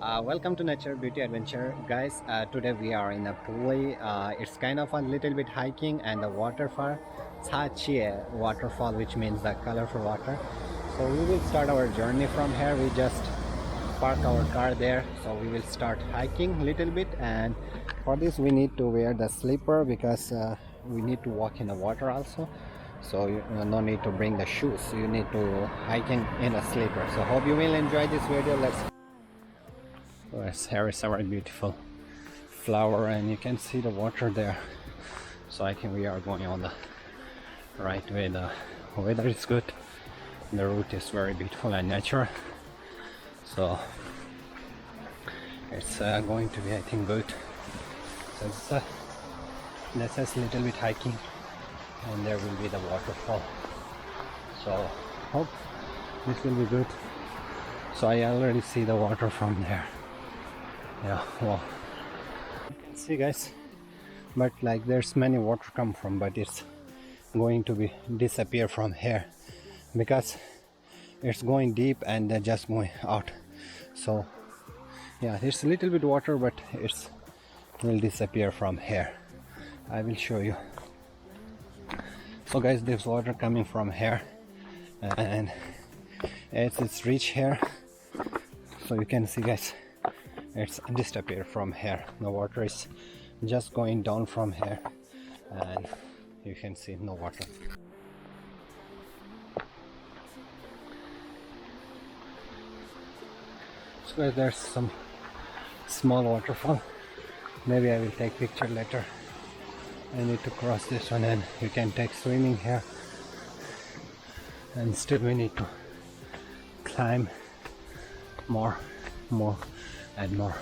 Welcome to Nature Beauty Adventure, guys. Today we are in a Puli. It's kind of a little bit hiking, and the waterfall, Caidie Waterfall, which means the colorful water. So we will start our journey from here. We just park our car there, so we will start hiking a little bit. And for this, we need to wear the slipper because we need to walk in the water also. So you no need to bring the shoes. You need to hiking in a slipper. So hope you will enjoy this video. Here is our beautiful flower, and you can see the water there. So I think we are going on the right way. The weather is good, the route is very beautiful and natural, so it's going to be, I think, good. So this is a little bit hiking, and there will be the waterfall, so hope this will be good. So I already see the water from there. Yeah, well, you can see, guys, but like there's many water come from, but it's going to be disappear from here because it's going deep and they're just going out. So yeah, there's a little bit water, but it's will disappear from here. I will show you. So guys, there's water coming from here, and it's reach here, so you can see, guys, it's disappear from here. The water is just going down from here, and you can see no water. So there's some small waterfall. Maybe I will take picture later. I need to cross this one, and you can take swimming here, and still we need to climb more and more.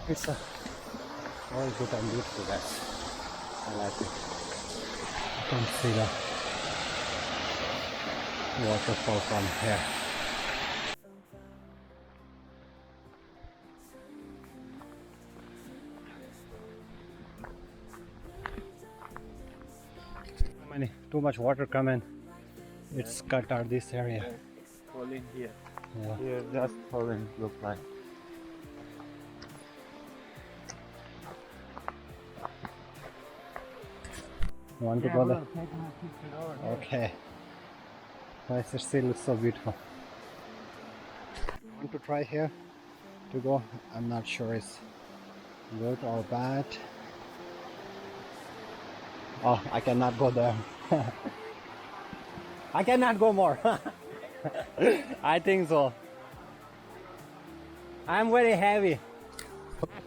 It's a very good and beautiful, guys. I like it. You can see the waterfall from here. Too much water coming. It's cut out this area. It's falling here. Yeah. Here, just falling, look like. Want to go there? Okay. Nice, it still looks so beautiful. Want to try here to go? I'm not sure it's good or bad. Oh, I cannot go there. I cannot go more. I think so. I'm very heavy.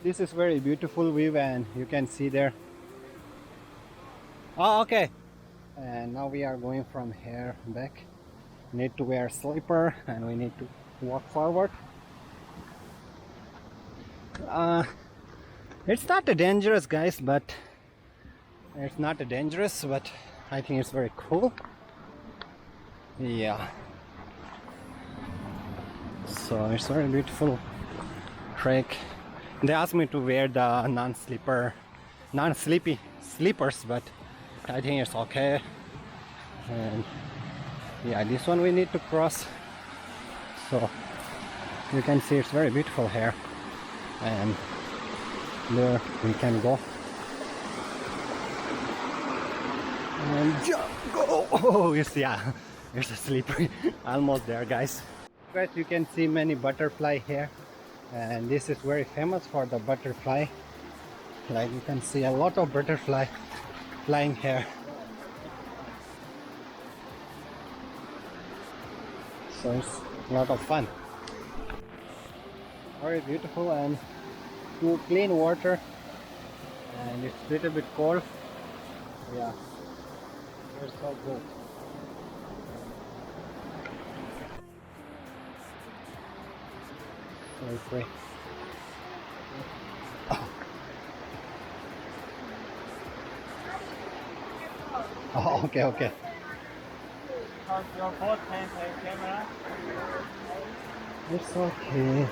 This is very beautiful view, and you can see there. Oh, okay. And now we are going from here back. Need to wear slipper, and we need to walk forward. It's not dangerous, guys, but it's not dangerous, but I think it's very cool. Yeah. So it's very beautiful trek. They asked me to wear the non-sleepy slippers, but I think it's okay. And yeah, this one we need to cross. So you can see it's very beautiful here, and there we can go. And jump, go! Oh, it's, yeah, it's a slippery. Almost there, guys. Guys, you can see many butterfly here, and this is very famous for the butterfly. Like you can see a lot of butterfly flying here. So it's a lot of fun. Very beautiful and clean water, and it's a little bit cold. Yeah. They're so good. Very free. Oh, okay, okay. Your phone can take camera. It's okay.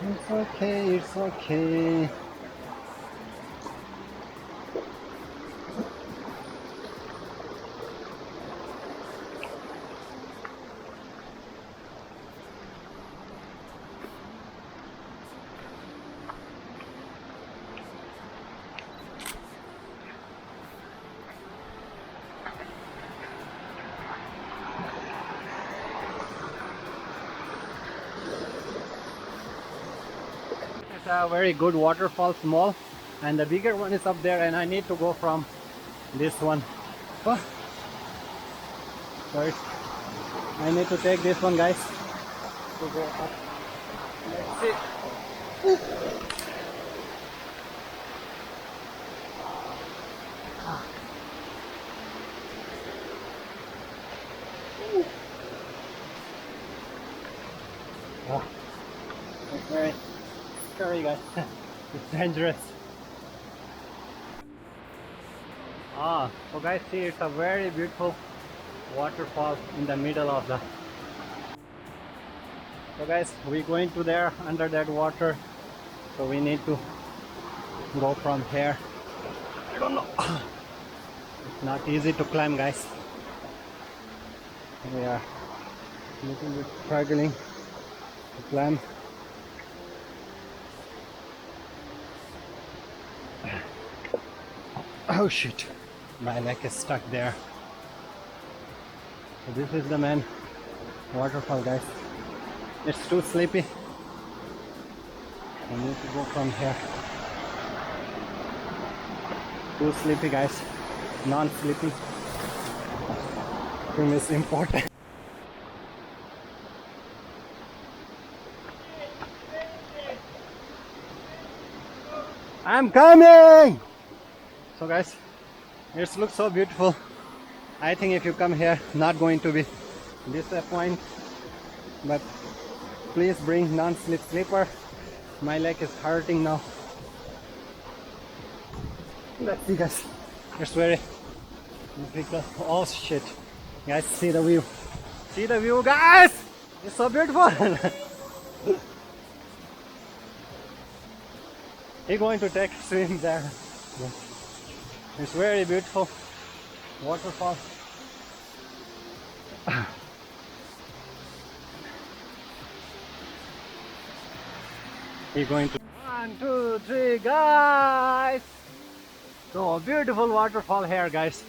It's okay, it's okay. a very good waterfall, small, and the bigger one is up there, and I need to go from this one. Oh. Sorry, I need to take this one, guys, to go up. Let's see. Oh, it's very scary, guys. It's dangerous. So guys, see, it's a very beautiful waterfall in the middle of the. So guys, we're going to there under that water, so we need to go from here. I don't know. It's not easy to climb, guys. We are a little bit struggling to climb. Oh shit, my leg is stuck there. So this is the main waterfall, guys. It's too sleepy. I need to go from here. Too sleepy, guys. Non-sleepy. Swim is important. I'm coming! So guys, it looks so beautiful. I think if you come here, not going to be disappointed. But please bring non-slip slipper. My leg is hurting now. Let's see, guys. It's very difficult. Oh shit. Guys, see the view. See the view, guys! It's so beautiful. He's going to take a swim there. It's very beautiful waterfall. He's going to 1, 2, 3, guys. So beautiful waterfall here, guys.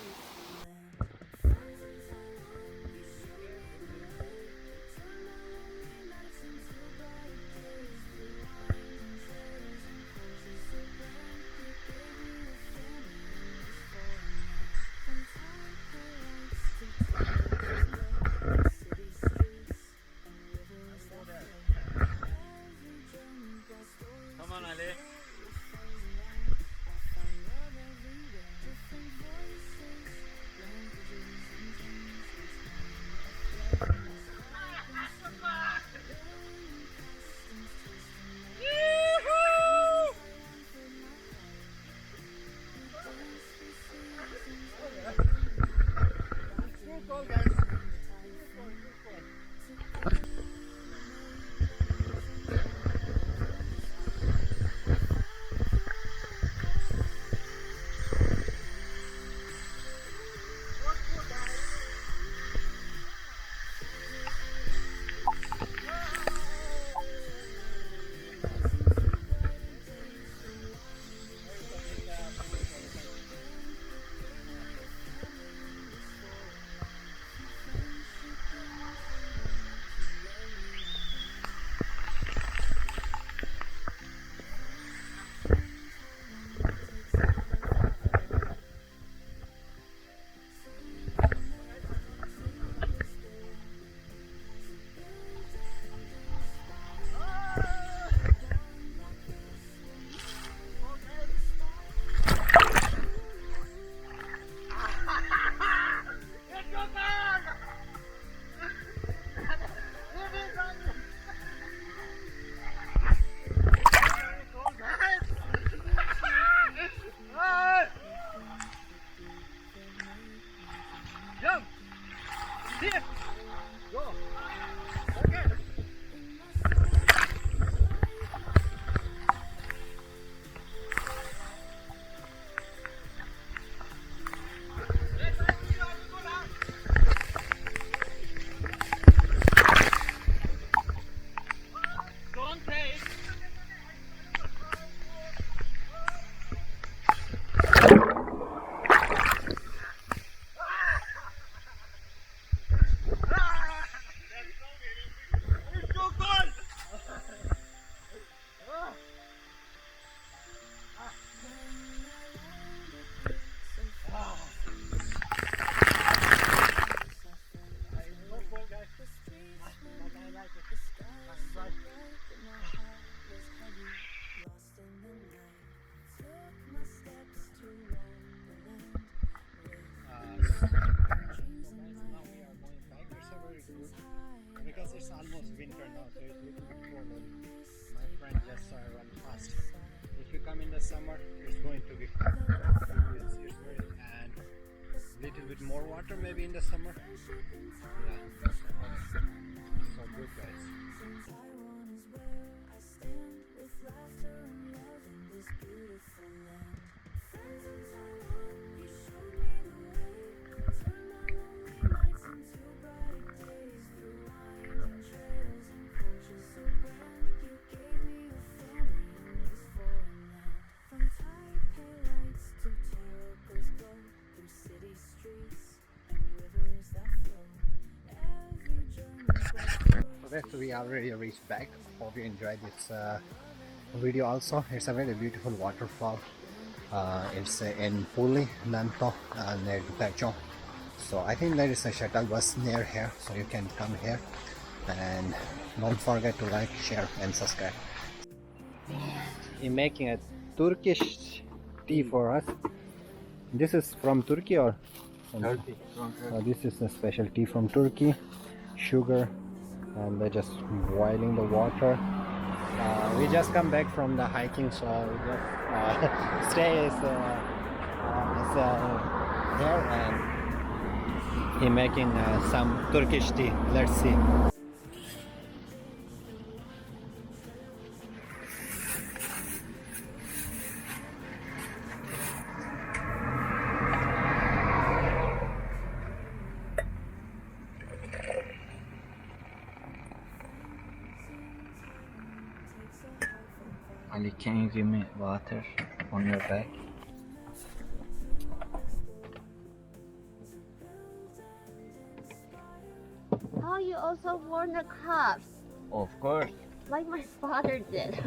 winter now, so it's a little bit cold. My friend just run past. If you come in the summer, it's going to be it's very, and little bit more water maybe in the summer. Yeah, so good guys. So we already reached back. Hope you enjoyed this video also. It's a very beautiful waterfall. It's in Puli Nantou near Dupacho. So I think there is a shuttle bus near here, so you can come here. And don't forget to like, share and subscribe. He's making a Turkish tea for us. This is from Turkey or? Turkey. This is a special tea from Turkey. Sugar. And they're just boiling the water. We just come back from the hiking, so we just stay here, and he making some Turkish tea. Let's see. Ali, can you give me water on your back? Oh, you also worn the cuffs, Of course. like my father did.